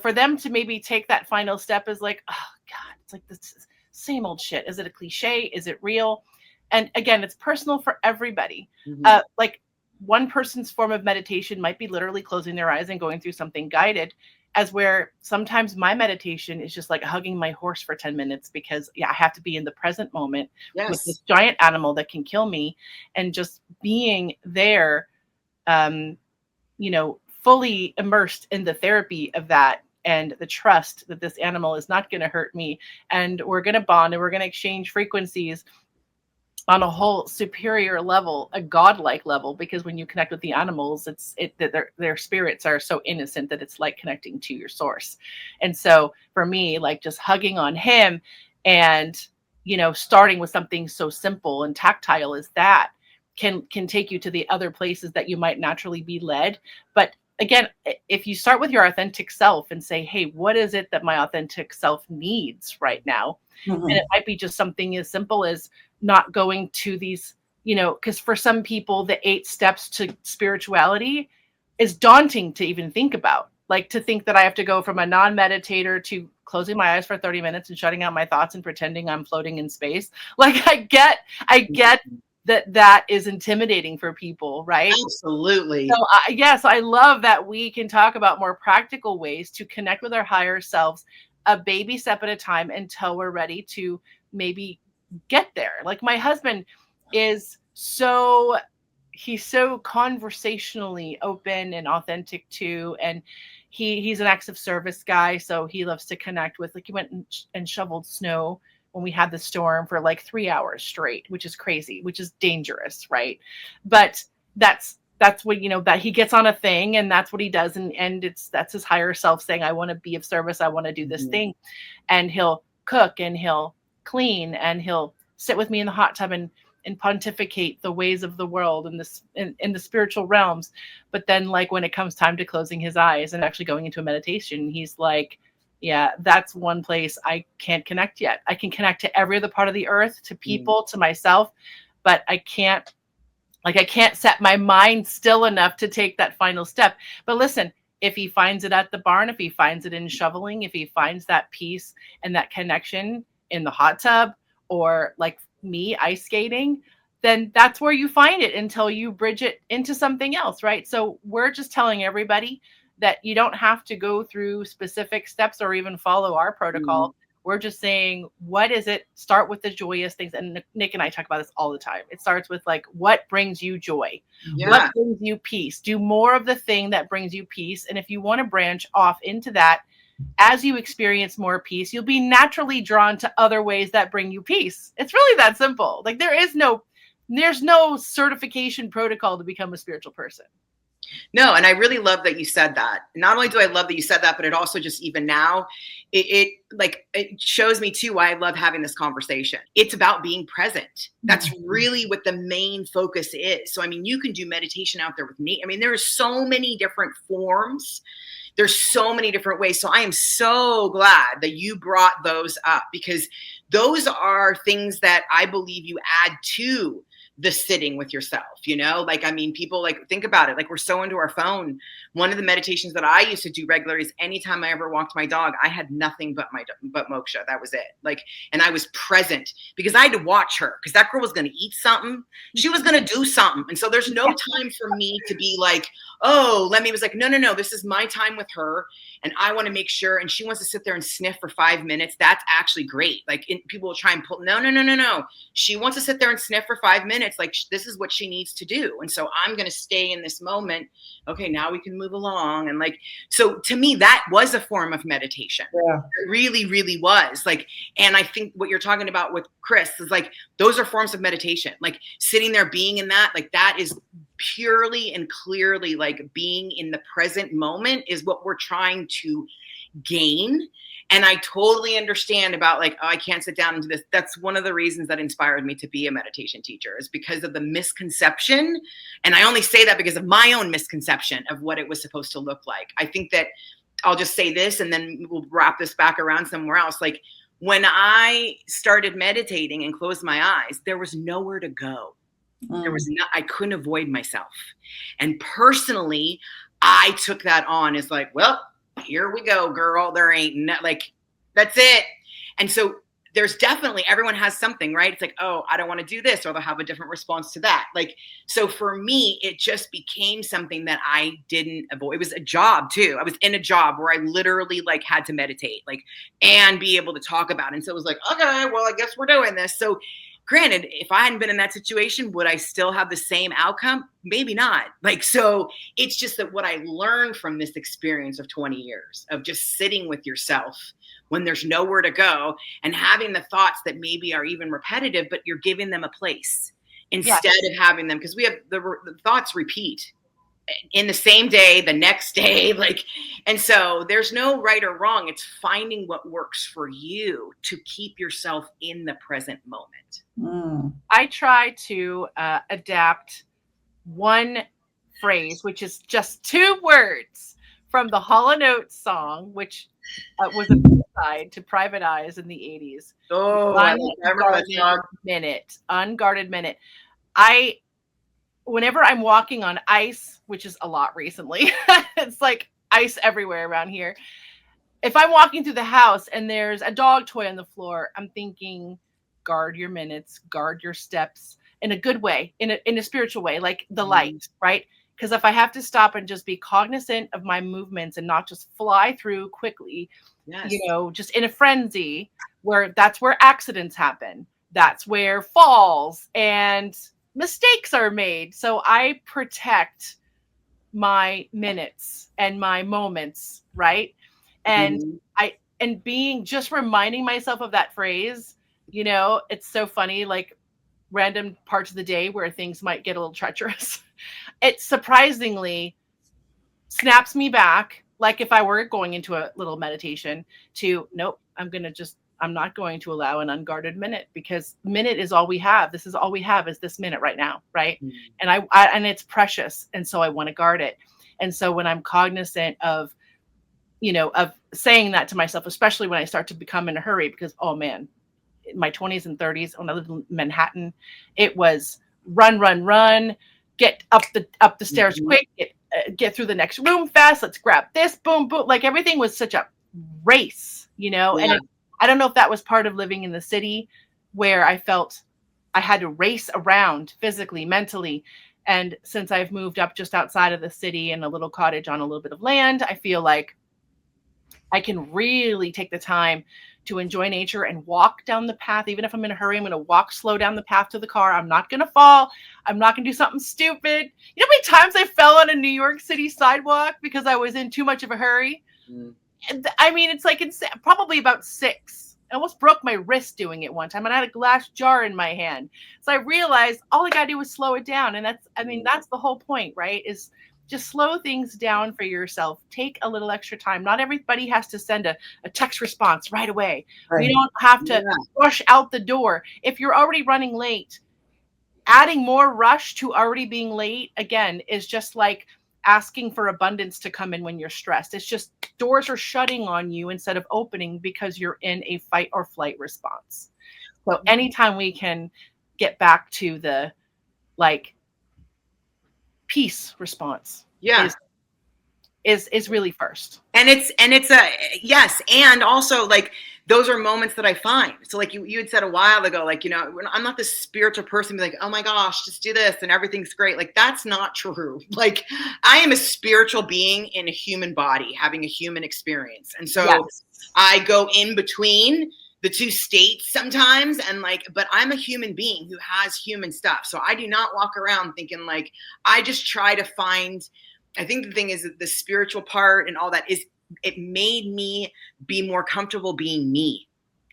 for them to maybe take that final step is like, oh God, it's like this same old shit. Is it a cliche? Is it real? And again, it's personal for everybody. Mm-hmm. Like one person's form of meditation might be literally closing their eyes and going through something guided, as where sometimes my meditation is just like hugging my horse for 10 minutes because I have to be in the present moment with this giant animal that can kill me, and just being there, fully immersed in the therapy of that and the trust that this animal is not going to hurt me, and we're going to bond and we're going to exchange frequencies on a whole superior level, a godlike level, because when you connect with the animals, their spirits are so innocent that it's like connecting to your source. And so for me, like just hugging on him and, starting with something so simple and tactile as that can take you to the other places that you might naturally be led. But again, if you start with your authentic self and say, hey, what is it that my authentic self needs right now? Mm-hmm. And it might be just something as simple as not going to these, because for some people, the 8 steps to spirituality is daunting to even think about. Like to think that I have to go from a non-meditator to closing my eyes for 30 minutes and shutting out my thoughts and pretending I'm floating in space. Like I get that is intimidating for people, right?
Absolutely.
So I love that we can talk about more practical ways to connect with our higher selves, a baby step at a time, until we're ready to maybe get there. Like my husband is he's so conversationally open and authentic too, and he's an acts of service guy, so he loves to connect with, like he went and shoveled snow when we had the storm for like 3 hours straight, which is crazy, which is dangerous, right? But that's what, that he gets on a thing and that's what he does. And that's his higher self saying, I want to be of service. I want to do this thing. And he'll cook and he'll clean and he'll sit with me in the hot tub and pontificate the ways of the world in the spiritual realms. But then like when it comes time to closing his eyes and actually going into a meditation, he's like, yeah, that's one place I can't connect yet. I can connect to every other part of the earth, to people, to myself, but I can't set my mind still enough to take that final step. But listen, if he finds it at the barn, if he finds it in shoveling, if he finds that peace and that connection in the hot tub, or like me ice skating, then that's where you find it until you bridge it into something else, right? So we're just telling everybody that you don't have to go through specific steps or even follow our protocol. Mm-hmm. We're just saying, what is it? Start with the joyous things. And Nik and I talk about this all the time. It starts with like, what brings you joy? Yeah. What brings you peace? Do more of the thing that brings you peace. And if you want to branch off into that, as you experience more peace, you'll be naturally drawn to other ways that bring you peace. It's really that simple. Like there's no certification protocol to become a spiritual person.
No, and I really love that you said that. Not only do I love that you said that, but it also just even now, it shows me too why I love having this conversation. It's about being present. That's really what the main focus is. So, I mean, you can do meditation out there with me. I mean, there are so many different forms. There's so many different ways. So I am so glad that you brought those up, because those are things that I believe you add to the sitting with yourself, like, I mean, people like, think about it. Like we're so into our phone one of the meditations that I used to do regularly is anytime I ever walked my dog, I had nothing but Moksha. That was it. Like, and I was present because I had to watch her because that girl was going to eat something. She was going to do something. And so there's no time for me to be like, oh, Lemmy was like, no, this is my time with her. And I want to make sure, and she wants to sit there and sniff for 5 minutes. That's actually great. Like people will try and pull, no. She wants to sit there and sniff for 5 minutes. Like this is what she needs to do. And so I'm going to stay in this moment. Okay, now we can move along. And like, so to me, that was a form of meditation.
Yeah.
It really, really was. Like, and I think what you're talking about with Chris is like, those are forms of meditation. Like sitting there, being in that, like that is purely and clearly like being in the present moment is what we're trying to gain. And I totally understand about like, oh, I can't sit down and do this. That's one of the reasons that inspired me to be a meditation teacher, is because of the misconception. And I only say that because of my own misconception of what it was supposed to look like. I think that I'll just say this and then we'll wrap this back around somewhere else. Like when I started meditating and closed my eyes, there was nowhere to go. I couldn't avoid myself. And personally, I took that on as like, well, here we go, girl. There ain't like, that's it. And so there's definitely, everyone has something, right? It's like, oh, I don't want to do this, or they'll have a different response to that. Like, so for me, it just became something that I didn't avoid. It was a job too. I was in a job where I literally like had to meditate, like, and be able to talk about it. And so it was like, okay, well, I guess we're doing this. So granted, if I hadn't been in that situation, would I still have the same outcome? Maybe not. Like, so it's just that what I learned from this experience of 20 years of just sitting with yourself when there's nowhere to go and having the thoughts that maybe are even repetitive, but you're giving them a place instead of having them. Because we have the thoughts repeat in the same day, the next day, like, and so there's no right or wrong. It's finding what works for you to keep yourself in the present moment.
I try to adapt one phrase, which is just 2 words from the Hall & Oates song, which was a side to Private Eyes in the 80s.
Oh, I remember that song.
Unguarded minute. Whenever I'm walking on ice, which is a lot recently, it's like ice everywhere around here. If I'm walking through the house and there's a dog toy on the floor, I'm thinking, guard your minutes, guard your steps in a good way, in a spiritual way, like the light, right? Because if I have to stop and just be cognizant of my movements and not just fly through quickly, just in a frenzy, that's where accidents happen. That's where falls and mistakes are made. So I protect my minutes and my moments, right? And just reminding myself of that phrase, it's so funny, like random parts of the day where things might get a little treacherous. It surprisingly snaps me back. Like if I were going into a little meditation to, nope, I'm not going to allow an unguarded minute, because minute is all we have. This is all we have is this minute right now. Right. And and it's precious. And so I want to guard it. And so when I'm cognizant of saying that to myself, especially when I start to become in a hurry, because, oh man, in my 20s and 30s, when I lived in Manhattan, it was run, get up the stairs quick, get through the next room fast. Let's grab this, boom. Like everything was such a race, and I don't know if that was part of living in the city where I felt I had to race around physically, mentally. And since I've moved up just outside of the city in a little cottage on a little bit of land, I feel like I can really take the time to enjoy nature and walk down the path. Even if I'm in a hurry, I'm going to walk slow down the path to the car. I'm not going to fall. I'm not going to do something stupid. You know how many times I fell on a New York City sidewalk because I was in too much of a hurry? I mean, it's like probably about 6. I almost broke my wrist doing it one time, and I had a glass jar in my hand. So I realized all I got to do is slow it down. And that's the whole point, right? Is just slow things down for yourself. Take a little extra time. Not everybody has to send a text response right away. Right. We don't have to rush out the door. If you're already running late, adding more rush to already being late, again, is just like asking for abundance to come in when you're stressed. It's just doors are shutting on you instead of opening because you're in a fight or flight response. So anytime we can get back to the peace response is is really first.
And it's a yes. And also like, those are moments that I find. So like you had said a while ago, like, you know, I'm not this spiritual person like, oh my gosh, just do this and everything's great. Like, that's not true. Like, I am a spiritual being in a human body having a human experience. And so yes. I go in between the two states sometimes, and like, but I'm a human being who has human stuff. So I do not walk around thinking like, I just try to find, I think the thing is that the spiritual part and all that is, it made me be more comfortable being me.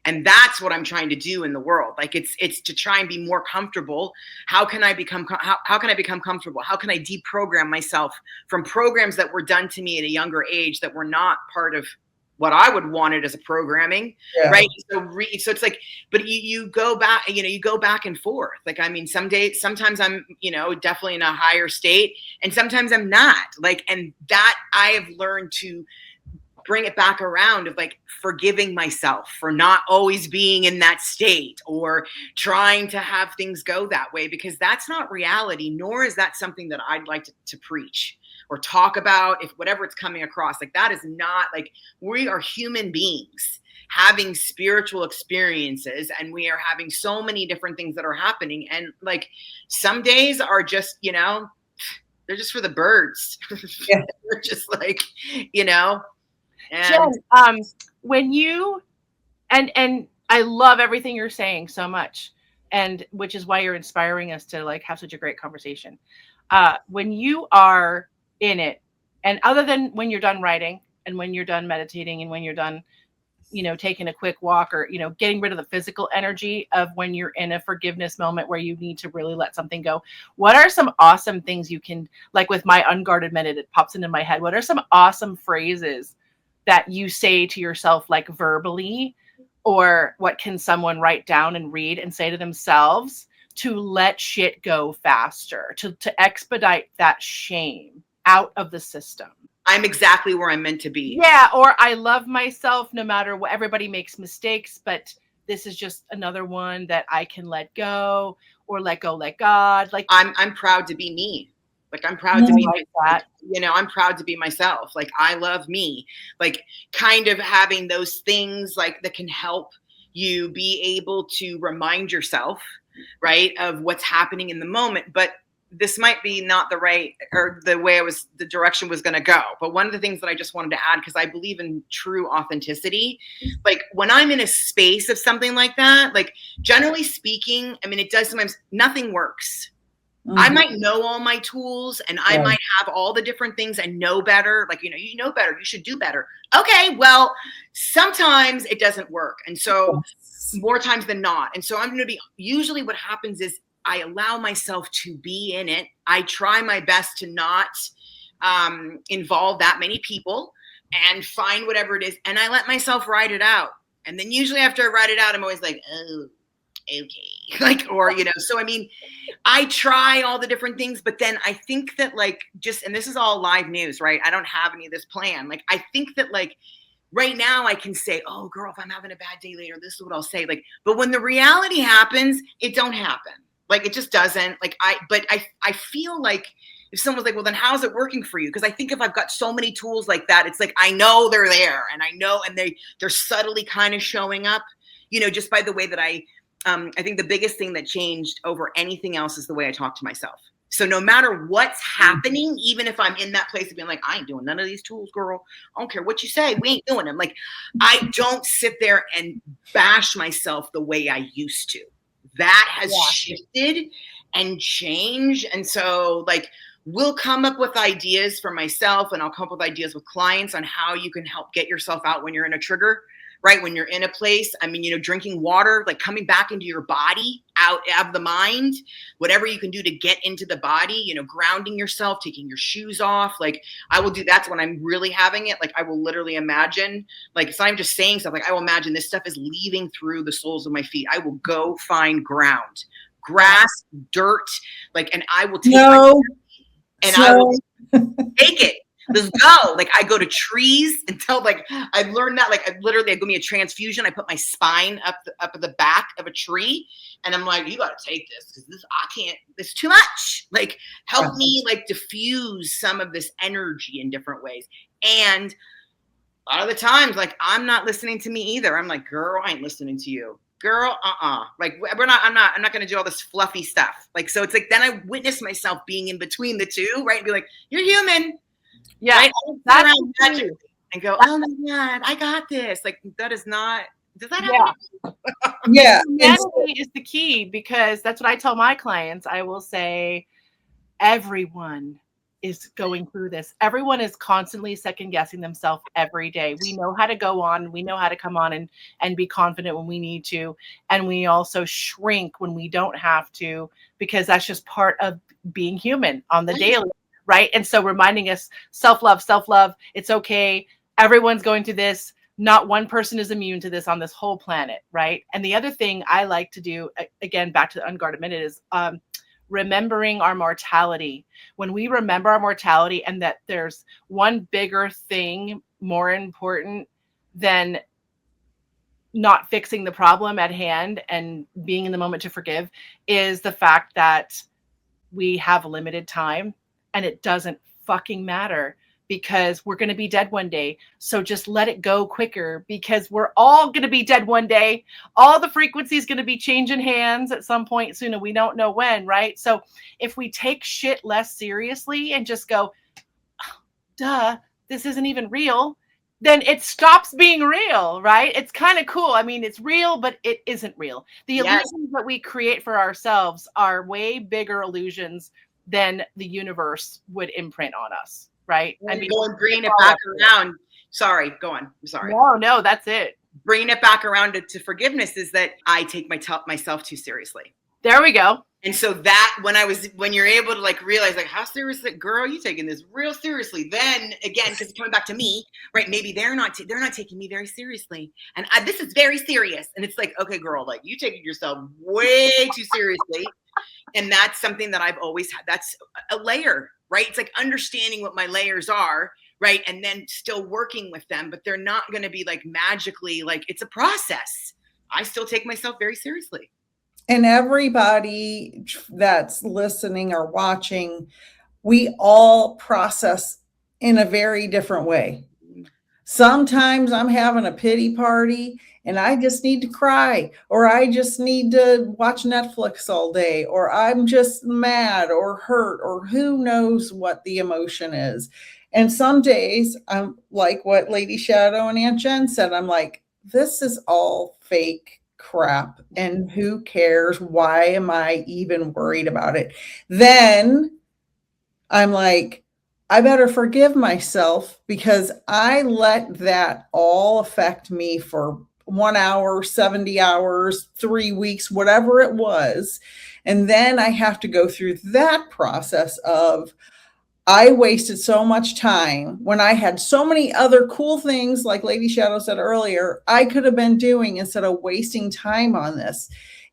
And that's what I'm trying to do in the world. Like, it's to try and be more comfortable. How can I become comfortable? How can I deprogram myself from programs that were done to me at a younger age that were not part of what I would want it as a programming, right? So it's like, but you go back, you know, you go back and forth. Like, I mean, sometimes I'm, you know, definitely in a higher state, and sometimes I'm not. Like, and that I have learned to bring it back around of like forgiving myself for not always being in that state or trying to have things go that way, because that's not reality, nor is that something that I'd like to preach or talk about, if whatever it's coming across. Like, that is not, like, we are human beings having spiritual experiences, and we are having so many different things that are happening. And like, some days are just, you know, they're just for the birds. Yeah. They're just like, you know. And
Jen, when you, and I love everything you're saying so much, and which is why you're inspiring us to like have such a great conversation. When you are in it, and other than when you're done writing and when you're done meditating and when you're done, you know, taking a quick walk, or, you know, getting rid of the physical energy of when you're in a forgiveness moment where you need to really let something go, what are some awesome things you can, like with my unguarded minute, it pops into my head, what are some awesome phrases that you say to yourself, like verbally, or what can someone write down and read and say to themselves to let shit go faster, to expedite that shame out of the system?
I'm exactly where I'm meant to be.
Yeah. Or I love myself no matter what. Everybody makes mistakes, but this is just another one that I can let go, or let go, let God. Like,
I'm proud to be me. Like, I'm proud to be
like that.
You know, I'm proud to be myself. Like, I love me. Like, kind of having those things like that can help you be able to remind yourself, right, of what's happening in the moment. But this might be not the right, or the way the direction was going to go. But one of the things that I just wanted to add, because I believe in true authenticity, like when I'm in a space of something like that, like generally speaking, I mean, it does sometimes, nothing works. Mm-hmm. I might know all my tools, and I might have all the different things and know better. Like, you know better, you should do better. Okay, well, sometimes it doesn't work. And so more times than not. And so I'm going to be, usually what happens is I allow myself to be in it. I try my best to not involve that many people, and find whatever it is. And I let myself write it out. And then usually after I write it out, I'm always like, oh, okay. Like, or, you know, so I mean, I try all the different things, but then I think that like, just, and this is all live news, right? I don't have any of this plan. Like, I think that like, right now I can say, oh girl, if I'm having a bad day later, this is what I'll say. Like, but when the reality happens, it don't happen. Like, it just doesn't. Like, I feel like if someone's like, well, then how's it working for you? Because I think if I've got so many tools like that, it's like, I know they're there, and I know, and they're subtly kind of showing up, you know, just by the way that I think the biggest thing that changed over anything else is the way I talk to myself. So no matter what's happening, even if I'm in that place of being like, I ain't doing none of these tools, girl. I don't care what you say. We ain't doing them. Like, I don't sit there and bash myself the way I used to. That has shifted and changed. And so like, we'll come up with ideas for myself, and I'll come up with ideas with clients on how you can help get yourself out when you're in a trigger, right? When you're in a place, I mean, you know, drinking water, like coming back into your body, out of the mind, whatever you can do to get into the body, you know, grounding yourself, taking your shoes off. Like, I will do, that's when I'm really having it. Like, I will literally imagine, like, it's not even just saying stuff, like I will imagine this stuff is leaving through the soles of my feet. I will go find ground, grass, dirt, like, and I will take I will take it. Let's go. Like I go to trees until like I've learned that. Like I go me a transfusion. I put my spine up at the back of a tree, and I'm like, you got to take this because I can't. It's too much. Like help me like diffuse some of this energy in different ways. And a lot of the times, like I'm not listening to me either. I'm like, girl, I ain't listening to you. Girl, like I'm not going to do all this fluffy stuff. Like, so it's like, then I witness myself being in between the two, right? And be like, you're human.
Yeah.
Right?
That's
And go, oh my God, I got this. Like, that is not, does that happen?
Yeah.
Humanity is the key, because that's what I tell my clients. I will say, everyone is going through this. Everyone is constantly second guessing themselves every day. We know how to go on. We know how to come on and be confident when we need to. And we also shrink when we don't have to, because that's just part of being human on the daily, right? And so reminding us, self-love, it's okay. Everyone's going through this. Not one person is immune to this on this whole planet, right? And the other thing I like to do, again, back to the unguarded minute, is remembering our mortality. When we remember our mortality and that there's one bigger thing more important than not fixing the problem at hand and being in the moment to forgive, is the fact that we have limited time, and it doesn't fucking matter, because we're going to be dead one day. So just let it go quicker, because we're all going to be dead one day. All the frequency is going to be changing hands at some point soon, and we don't know when, right? So if we take shit less seriously and just go, duh, this isn't even real, then it stops being real, right? It's kind of cool. I mean, it's real, but it isn't real. The illusions that we create for ourselves are way bigger illusions than the universe would imprint on us. Right.
I mean, going bringing it back around. Sorry, go on. I'm sorry.
No, that's it.
Bringing it back around to forgiveness is that I take myself too seriously.
There we go.
And so that when you're able to like realize like how serious, like, girl, you taking this real seriously. Then again, because it's coming back to me, right? Maybe they're not taking me very seriously, and this is very serious. And it's like, okay, girl, like you taking yourself way too seriously. And that's something that I've always had. That's a layer, right? It's like understanding what my layers are, right? And then still working with them, but they're not going to be like magically, like it's a process. I still take myself very seriously.
And everybody that's listening or watching, we all process in a very different way. Sometimes I'm having a pity party and I just need to cry, or I just need to watch Netflix all day, or I'm just mad or hurt, or who knows what the emotion is. And some days I'm like what Lady Shadow and Aunt Jen said, I'm like, this is all fake crap, and who cares? Why am I even worried about it? Then I'm like, I better forgive myself, because I let that all affect me for 1 hour, 70 hours, 3 weeks, whatever it was. And then I have to go through that process of, I wasted so much time when I had so many other cool things, like Lady Shadow said earlier, I could have been doing instead of wasting time on this.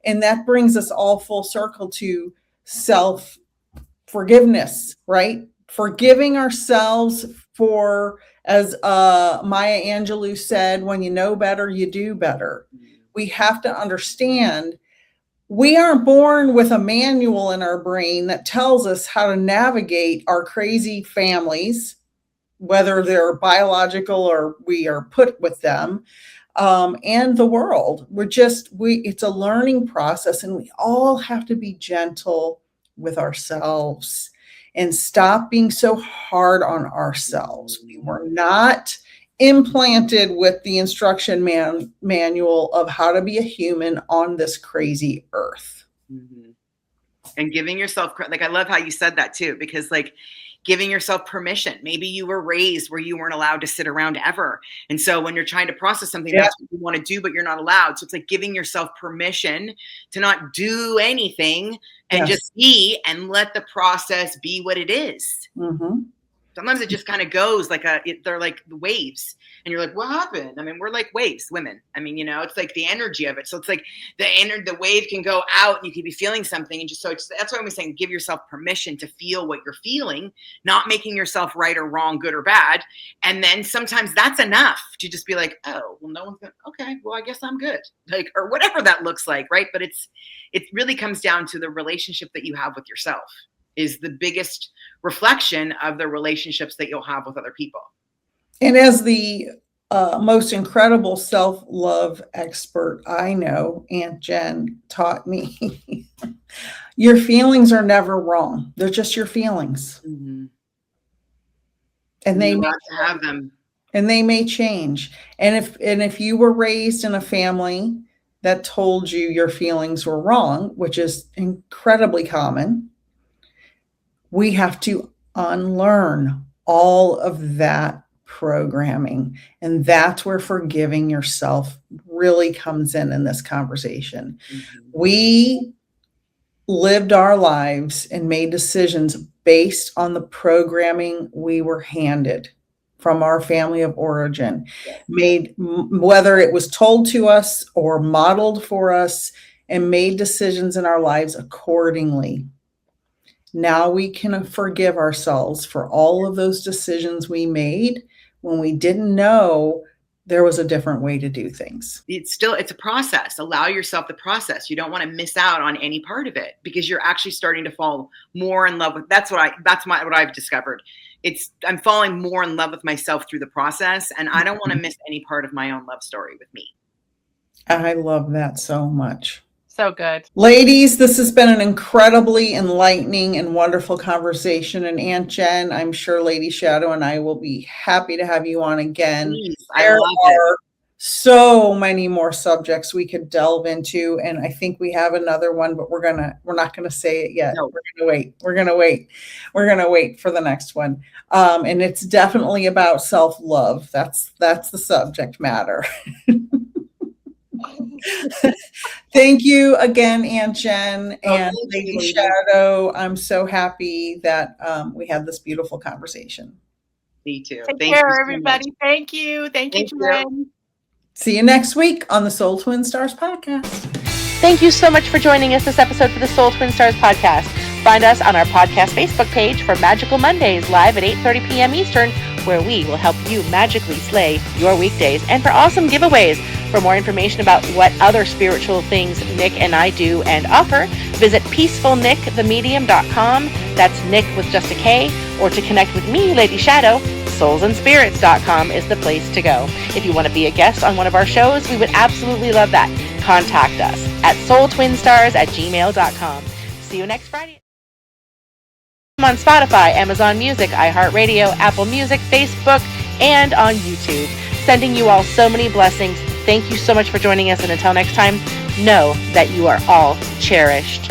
And that brings us all full circle to self-forgiveness, right? Forgiving ourselves for, as Maya Angelou said, when you know better, you do better. We have to understand we aren't born with a manual in our brain that tells us how to navigate our crazy families, whether they're biological or we are put with them, and the world. It's a learning process, and we all have to be gentle with ourselves and stop being so hard on ourselves. We were not implanted with the instruction manual of how to be a human on this crazy earth.
Mm-hmm. And giving yourself, like, I love how you said that too, because like giving yourself permission. Maybe you were raised where you weren't allowed to sit around ever. And so when you're trying to process something, that's what you want to do, but you're not allowed. So it's like giving yourself permission to not do anything and just be, and let the process be what it is.
Mm-hmm.
Sometimes it just kind of goes like they're like waves, and you're like, what happened? I mean, we're like waves, women. I mean, it's like the energy of it. So it's like the wave can go out, and you could be feeling something, and that's why I'm saying give yourself permission to feel what you're feeling, not making yourself right or wrong, good or bad. And then sometimes that's enough to just be like, oh, well, no one's gonna. Okay, well, I guess I'm good, like, or whatever that looks like, right? But it really comes down to the relationship that you have with yourself is the biggest reflection of the relationships that you'll have with other people.
And as the most incredible self-love expert I know, Aunt Jen taught me, your feelings are never wrong. They're just your feelings.
Mm-hmm.
And they
may have them.
And they may change. And if you were raised in a family that told you your feelings were wrong, which is incredibly common, we have to unlearn all of that programming. And that's where forgiving yourself really comes in this conversation. Mm-hmm. We lived our lives and made decisions based on the programming we were handed from our family of origin, made whether it was told to us or modeled for us, and made decisions in our lives accordingly. Now we can forgive ourselves for all of those decisions we made when we didn't know there was a different way to do things.
It's a process. Allow yourself the process. You don't want to miss out on any part of it because you're actually starting to fall more in love with. What I've discovered. I'm falling more in love with myself through the process, and I don't want to miss any part of my own love story with me.
I love that so much.
So good.
Ladies, this has been an incredibly enlightening and wonderful conversation. And Aunt Jen, I'm sure Lady Shadow and I will be happy to have you on again.
Please,
there are so many more subjects we could delve into, and I think we have another one, but we're not gonna say it yet. No. We're gonna wait for the next one. And it's definitely about self-love. That's the subject matter. Thank you again, Aunt Jen and Lady Shadow. I'm so happy that we had this beautiful conversation.
Me too.
Take care, everybody. Thank you. Thank you, Jen.
See you next week on the Soul Twin Stars podcast.
Thank you so much for joining us this episode for the Soul Twin Stars podcast. Find us on our podcast Facebook page for Magical Mondays live at 8:30 p.m. Eastern, where we will help you magically slay your weekdays, and for awesome giveaways. For more information about what other spiritual things Nik and I do and offer, visit peacefulnikthemedium.com. That's Nik with just a K. Or to connect with me, Lady Shadow, soulsandspirits.com is the place to go. If you want to be a guest on one of our shows, we would absolutely love that. Contact us at soultwinstars@gmail.com. See you next Friday. I'm on Spotify, Amazon Music, iHeartRadio, Apple Music, Facebook, and on YouTube. Sending you all so many blessings. Thank you so much for joining us, and until next time, know that you are all cherished.